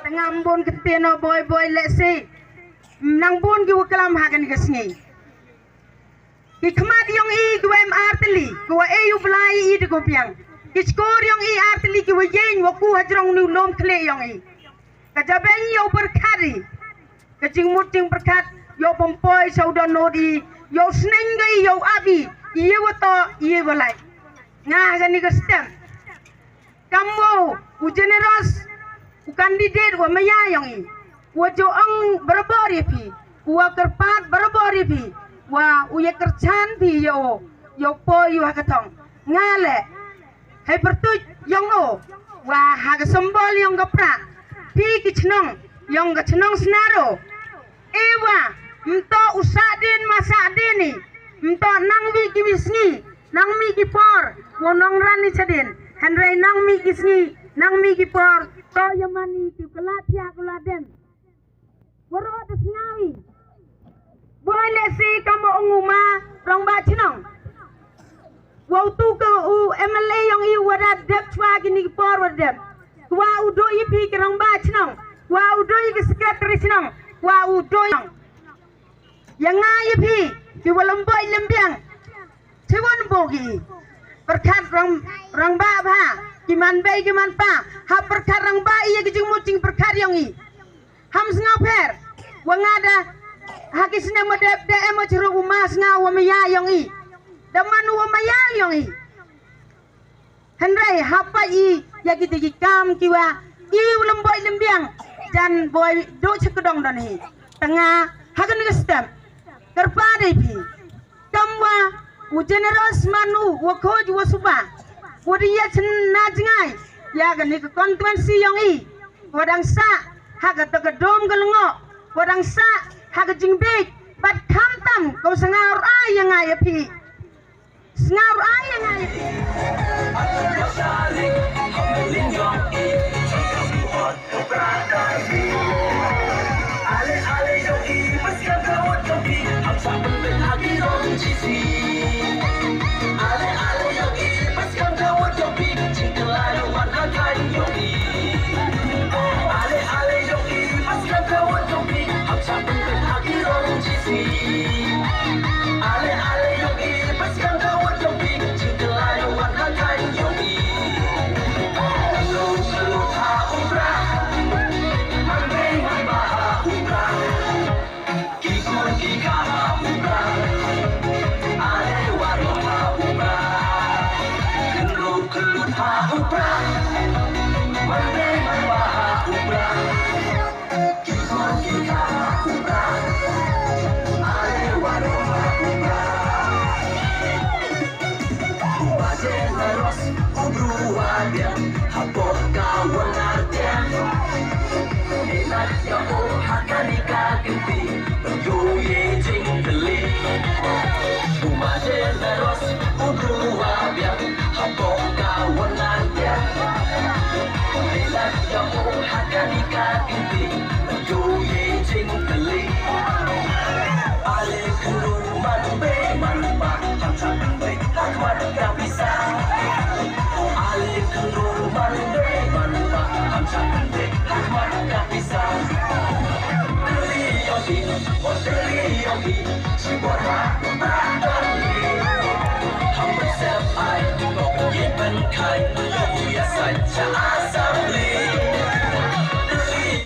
Ngambun ketino boy let's see nang bun ki wakalam hagan gasngi ki khmat yong I gwem artli ko e yu blai I de gopiang ki skor yong I artli ki wayen waku hajrong nu lom khle yong I ka jaben yo berkhari ka jingmut jing berkhat yo pompoi saudon nodi yo sneng gai yo abi ye wato ye walai nga hagan ni gastem kamu u generous u candidate wa maya yong I wa jo ang barabari pi wa kerpat barabari pi wa u ye kerchan pi yo po yu hakatong ngale hai pertuj yong o wa haga sembol yong gapra pi kichnong yong gachnong snaro ewa mto usadin masadini Mto nang mi ki wisngi, nang mi ki por, wo nong rani chadin. Henry nang mi ki sngi, nang mi ki por, to yamani ki kelatia kuladen. Woro te sngawi. Boy lesi kamo unguma rong ba chinong. Wo tu ko u MLA yang i wada dep chwa gini ki por wada. Wa u do i pi ki rong ba chinong. Wa u do i ki secretary chinong. Wa u do yang ngai pi ki walam boy lembiang. Ciwan bogi. Perkat rong ba ba. Kiman bay kiman pa. Ha perkat rong ba iya ki jing mucing perkat yang i. Ham sngau per. Wa ngada hakisnya modep de emo curu umas ngau wa maya yang i. Damanu wa maya yang i. Henry hapa i ya kita kam kiwa i ulam boy lembiang dan boy do cekedong dan hi. Tengah hagan gestem. Kerpada pi. Kamwa u generous manu wa khoj wa suba. Wadiya chenna jingai ya gan ni konstituensi yang i. Wadang sa haga tekedom gelengo. Wadang sa haga jingbek bat kamtam kau sengaur ayang ayapi. Sengaur ayang ayapi. Hãy subscribe cho kênh Ghiền Mì Gõ để không bỏ lỡ những video hấp dẫn.